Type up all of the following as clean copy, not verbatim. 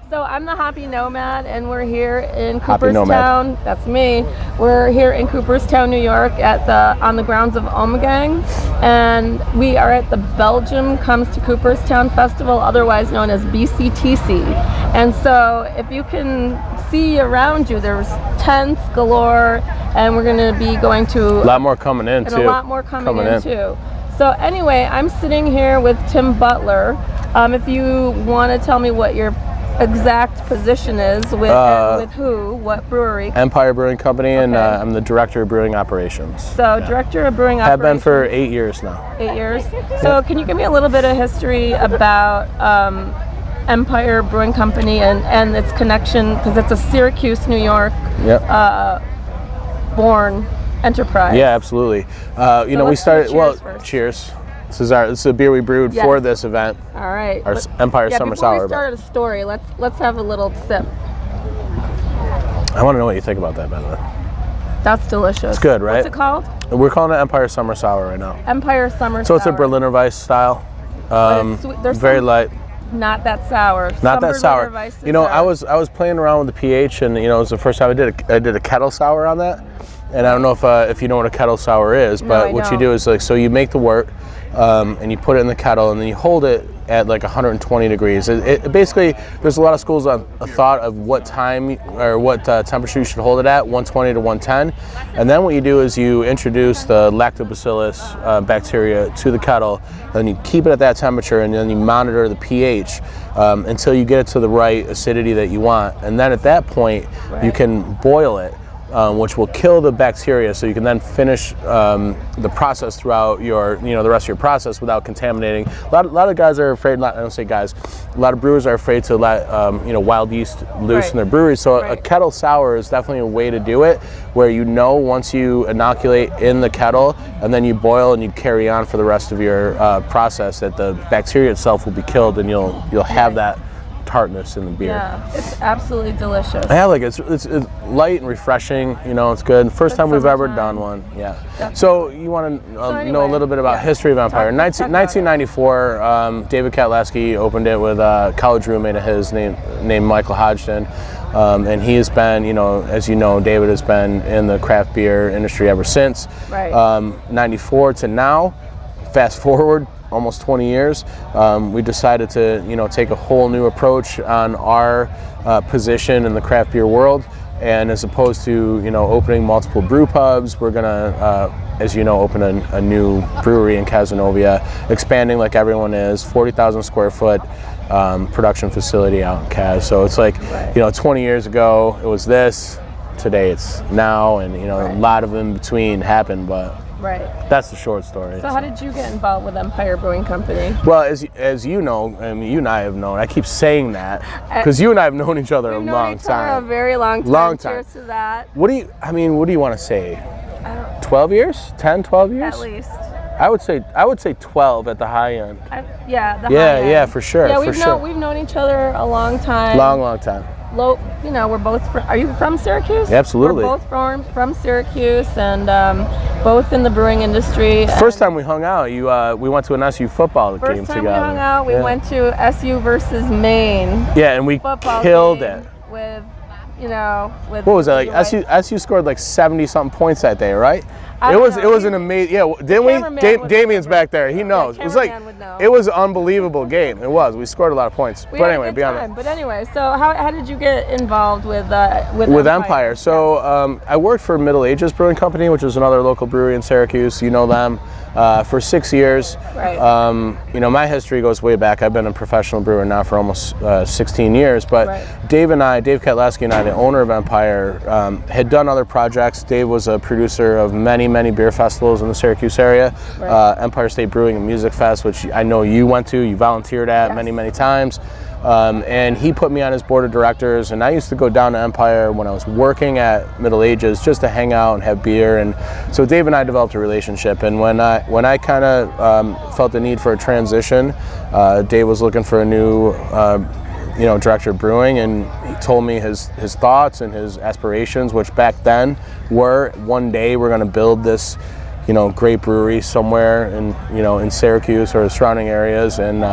So I'm the Hoppy Nomad, and we're here in Cooperstown. That's me. We're here in Cooperstown, New York, on the grounds of Ommegang, and we are at the Belgium Comes to Cooperstown Festival, otherwise known as BCTC. And so, if you can see around you, there's tents galore, and we're going to be going to a lot more coming in too. A lot more coming in too. So anyway, I'm sitting here with Tim Butler. If you want to tell me what your exact position is with what brewery? Empire Brewing Company, and I'm the Director of Brewing Operations. So Director of Brewing Operations. Have been for 8 years now. 8 years. So can you give me a little bit of history about Empire Brewing Company and its connection, because it's a Syracuse, New York born enterprise. Yeah, absolutely. We started. Cheers. This is a beer we brewed for this event. All right. Our Empire Summer Sour. Before we start a story, let's have a little sip. I want to know what you think about that, by the way. That's delicious. It's good, right? What's it called? We're calling it Empire Summer Sour right now. Empire Summer Sour. So it's a Berliner Weiss style. Very light. Not that sour. Not that sour. I was playing around with the pH, and it was the first time I did a kettle sour on that. And I don't know if you know what a kettle sour is, but what you do is so you make the wort, and you put it in the kettle, and then you hold it at like 120 degrees. It basically, there's a lot of schools on a thought of what time or what temperature you should hold it at, 120 to 110. And then what you do is you introduce the lactobacillus bacteria to the kettle, then you keep it at that temperature, and then you monitor the pH until you get it to the right acidity that you want. And then at that point, you can boil it. Which will kill the bacteria, so you can then finish the process throughout the rest of your process without contaminating. A lot of guys are afraid. I don't say guys. A lot of brewers are afraid to let wild yeast loose in their breweries. So a kettle sour is definitely a way to do it, where once you inoculate in the kettle and then you boil and you carry on for the rest of your process, that the bacteria itself will be killed, and you'll have that tartness in the beer. Yeah, it's absolutely delicious. Yeah, it's light and refreshing. It's good. First time we've ever done one. Yeah. Definitely. So you want to know a little bit about history of Empire? 1994, David Katlaski opened it with a college roommate of his named Michael Hodgson, and he has been, as you know, David has been in the craft beer industry ever since. Right. 94 to now. Fast forward almost 20 years, we decided to take a whole new approach on our position in the craft beer world, and as opposed to opening multiple brew pubs, we're gonna as you know, open a new brewery in Cazenovia, expanding like everyone is, 40,000 square foot production facility out in Caz. So it's like 20 years ago it was this, today it's now, and a lot of in between happened, but that's the short story. So how did you get involved with Empire Brewing Company? Well, as you know, I mean, you and I have known. I keep saying that because you and I have known each other a long time. A very long time. Long time. Cheers to that. What do you want to say? 12 years? 10, 12 years? At least. I would say 12 at the high end. High end. Yeah, for sure. Yeah, we've known each other a long time. Long time. We're both. Are you from Syracuse? Absolutely. We're both from Syracuse, and both in the brewing industry. First time we hung out, we went to an SU football game together. First time we hung out, we went to SU versus Maine. Yeah, and we killed it. With what was that, like? SU scored like 70-something points that day, right? It was an amazing. Yeah, didn't we? Damien's back there. He knows. It was it was an unbelievable game. It was. We scored a lot of points. But anyway, beyond that. But anyway, so how did you get involved with Empire? So I worked for Middle Ages Brewing Company, which is another local brewery in Syracuse. You know them. For 6 years. Right. My history goes way back. I've been a professional brewer now for almost 16 years. But Dave Katlaski and I, the owner of Empire, had done other projects. Dave was a producer of many beer festivals in the Syracuse area. Empire State Brewing and Music Fest, which I know you went to, you volunteered at many times. And he put me on his board of directors, and I used to go down to Empire when I was working at Middle Ages just to hang out and have beer. And so Dave and I developed a relationship, and when I kind of felt the need for a transition, Dave was looking for a new director of brewing, and he told me his thoughts and his aspirations, which back then were, one day we're going to build this great brewery somewhere in Syracuse or the surrounding areas. And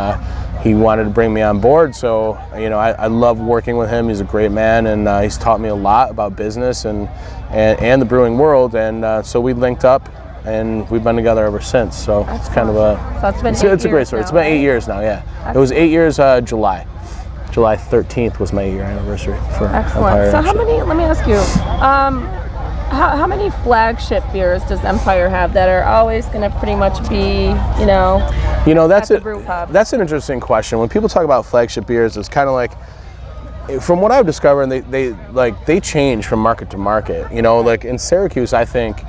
he wanted to bring me on board. So, you know, I love working with him. He's a great man, and he's taught me a lot about business and the brewing world. And so we linked up, and we've been together ever since. So That's it's kind of a it's a great story. It's been 8 years now. Yeah, it was 8 years. July 13th was my 8-year anniversary for Excellent. Empire. So how many? Let me ask you. How many flagship beers does Empire have that are always going to pretty much be, that's at the brew pub? That's an interesting question. When people talk about flagship beers, it's kind of like, from what I've discovered, they change from market to market. You know, like in Syracuse, I think,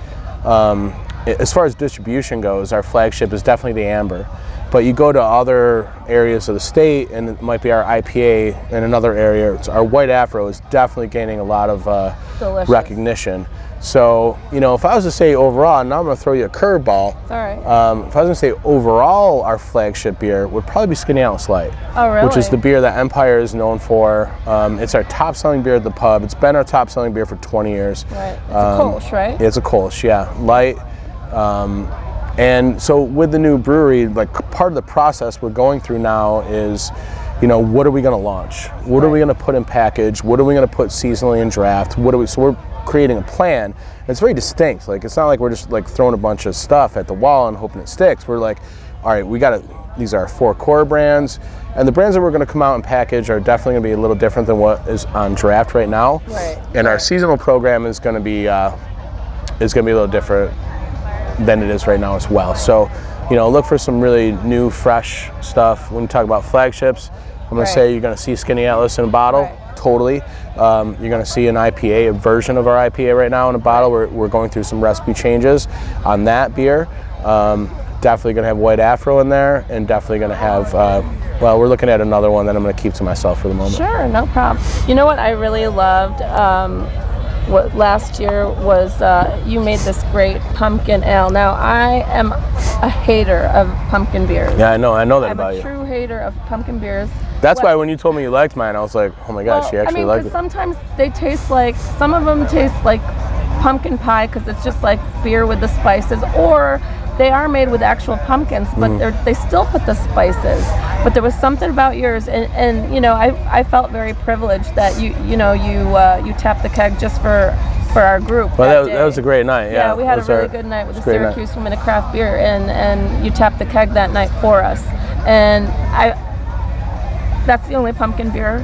as far as distribution goes, our flagship is definitely the Amber. But you go to other areas of the state, and it might be our IPA in another area. Our White Afro is definitely gaining a lot of recognition. So, if I was to say overall, now I'm going to throw you a curveball. All right. If I was going to say overall, our flagship beer would probably be Skinny Atlas Light. Oh, really? Which is the beer that Empire is known for. It's our top-selling beer at the pub. It's been our top-selling beer for 20 years. Right. It's a Kolsch, right? It's a Kolsch, yeah. Light. And so with the new brewery, like part of the process we're going through now is, what are we going to launch? What are we going to put in package? What are we going to put seasonally in draft? So we're creating a plan. And it's very distinct. Like, it's not like we're just like throwing a bunch of stuff at the wall and hoping it sticks. We're like, all right, these are our 4 core brands. And the brands that we're going to come out and package are definitely going to be a little different than what is on draft right now. Right. And our seasonal program is going to be a little different than it is right now as well. So, look for some really new, fresh stuff. When you talk about flagships, I'm going to say you're going to see Skinny Atlas in a bottle. Right. Totally. You're going to see an IPA, a version of our IPA right now in a bottle. We're going through some recipe changes on that beer. Definitely going to have White Afro in there, and definitely going to have, we're looking at another one that I'm going to keep to myself for the moment. Sure, no problem. You know what I really loved? What last year was you made this great pumpkin ale. Now I am a hater of pumpkin beers. Yeah, I know that about you. I'm a true hater of pumpkin beers. That's why when you told me you liked mine, I was like, oh my gosh, she actually liked it. Sometimes they taste like, some of them taste like pumpkin pie because it's just like beer with the spices, or they are made with actual pumpkins, but they still put the spices. But there was something about yours, and I felt very privileged that you tapped the keg just for our group. Well, that was a great night. Yeah, we had a really good night with the Syracuse Women of Craft Beer, and you tapped the keg that night for us. And that's the only pumpkin beer.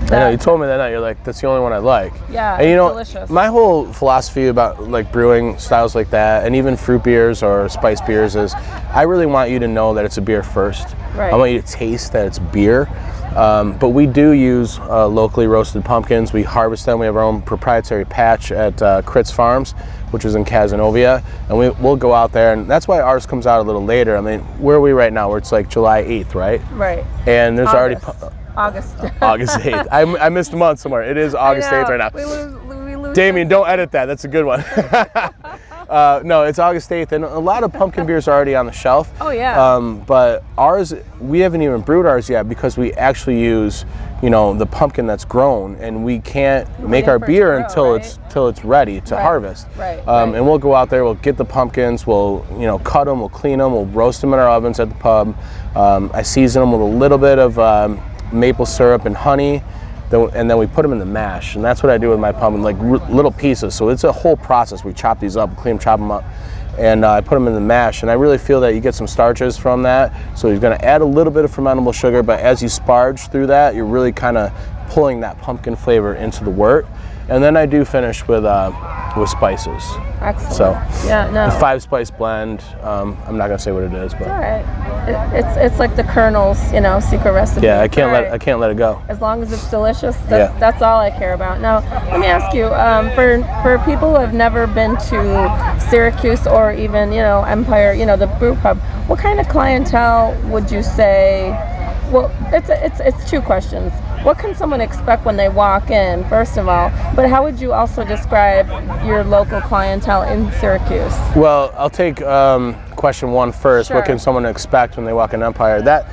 I know, you told me that night, you're like, that's the only one I like. Yeah, and delicious. My whole philosophy about like brewing styles like that, and even fruit beers or spice beers, is I really want you to know that it's a beer first. Right. I want you to taste that it's beer. But we do use locally roasted pumpkins. We harvest them. We have our own proprietary patch at Critz Farms, which is in Cazenovia, and we'll go out there, and that's why ours comes out a little later. I mean, where are we right now? Where it's like July 8th, right? Right. And there's August 8th. I missed a month somewhere. It is August 8th right now. We lose Damien, don't edit that. That's a good one. No, it's August 8th, and a lot of pumpkin beers are already on the shelf. Oh, yeah. But ours, we haven't even brewed ours yet because we actually use, the pumpkin that's grown, and we can't make our beer until it's ready to harvest. Right. And we'll go out there, we'll get the pumpkins, we'll cut them, we'll clean them, we'll roast them in our ovens at the pub. I season them with a little bit of maple syrup and honey, and then we put them in the mash, and that's what I do with my pumpkin, like little pieces. So it's a whole process. We chop these up, clean them, chop them up, and I put them in the mash, and I really feel that you get some starches from that. So you're going to add a little bit of fermentable sugar, but as you sparge through that, you're really kind of pulling that pumpkin flavor into the wort. And then I do finish with spices. Excellent. So yeah, no. A 5-spice blend. I'm not gonna say what it is, but it's all right. It's like the Colonel's, secret recipe. Yeah, I can't let it go. As long as it's delicious, that's all I care about. Now, let me ask you, for people who have never been to Syracuse or even Empire, the brew pub, what kind of clientele would you say? Well, it's 2 questions. What can someone expect when they walk in, first of all? But how would you also describe your local clientele in Syracuse? Well, I'll take question 1 first. Sure. What can someone expect when they walk in Empire? That,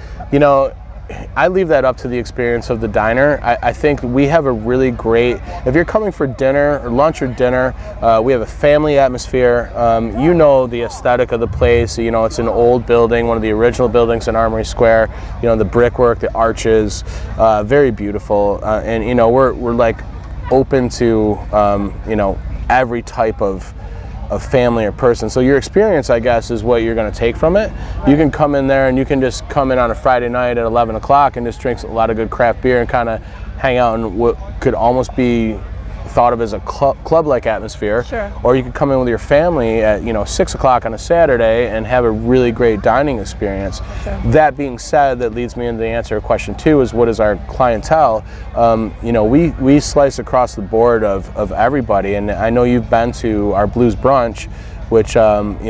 I leave that up to the experience of the diner. I think we have a really great, if you're coming for dinner or lunch or dinner, we have a family atmosphere. You know the aesthetic of the place. You know, it's an old building, one of the original buildings in Armory Square. You know, the brickwork, the arches, very beautiful. And, you know, we're like open to, you know, every type of family or person. So your experience, I guess, is what you're going to take from it. You can come in there and you can just come in on a Friday night at 11 o'clock and just drink a lot of good craft beer and kind of hang out in what could almost be thought of as a club-like atmosphere. Sure. Or you could come in with your family at, you know, 6 o'clock on a Saturday and have a really great dining experience. Sure. That being said, that leads me into the answer to question 2 is what is our clientele? You know, we slice across the board of everybody, and I know you've been to our Blues Brunch, which, you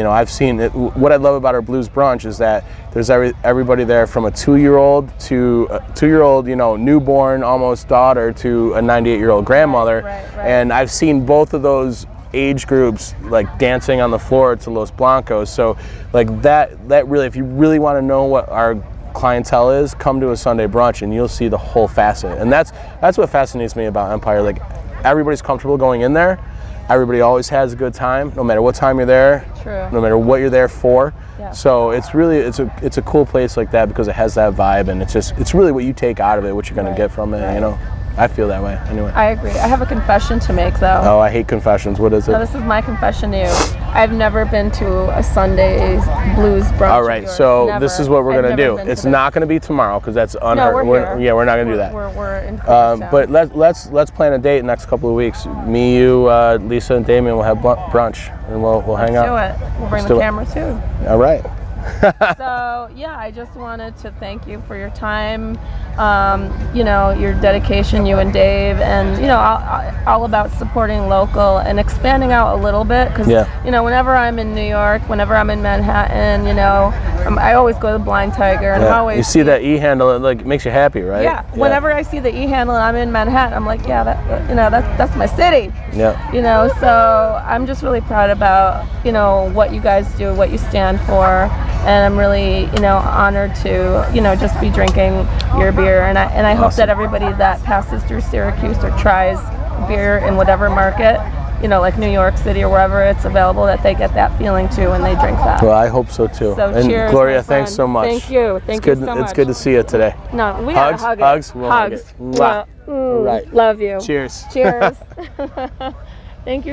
know, I've seen it. What I love about our Blues Brunch is that there's everybody there from a 2-year-old to a 2-year-old, you know, newborn, almost daughter, to a 98-year-old grandmother. Right. And I've seen both of those age groups like dancing on the floor to Los Blancos. So like that really, if you really want to know what our clientele is, come to a Sunday brunch and you'll see the whole facet. And that's what fascinates me about Empire. Like, everybody's comfortable going in there. Everybody always has a good time, no matter what time you're there. True. No matter what you're there for. Yeah. So it's really it's a cool place like that because it has that vibe, and it's really what you take out of it, what you're gonna get from it. You know, I feel that way anyway. I agree. I have a confession to make, though. Oh, I hate confessions. What is it? No, this is my confession to you. I've never been to a Sunday blues brunch. All right, so this is what we're gonna do. It's not gonna be tomorrow because that's unheard. No, we're here. We're not gonna do that. We're in Cooperstown. But let's plan a date next couple of weeks. Me, you, Lisa, and Damien will have brunch, and we'll hang out. Let's do it. We'll bring the camera too. All right. So yeah, I just wanted to thank you for your time, you know, your dedication, you and Dave, and you know, all about supporting local and expanding out a little bit, because you know, whenever I'm in New York, whenever I'm in Manhattan, you know, I always go to the Blind Tiger, and always you see that e-handle, it like makes you happy, right? Yeah. Whenever I see the e-handle and I'm in Manhattan, I'm like, yeah, that, you know, that's my city. Yeah. You know, so I'm just really proud about, you know, what you guys do, what you stand for. And I'm really, you know, honored to, you know, just be drinking your beer. And I hope that everybody that passes through Syracuse or tries beer in whatever market, you know, like New York City or wherever it's available, that they get that feeling too when they drink that. Well, I hope so too. So and cheers, Gloria, thanks so much. Thank you. Thank you so much. It's good to see you today. No, we gotta hug it. Hugs. We'll hug Hugs. it. All right. Love you. Cheers. Cheers. Thank you.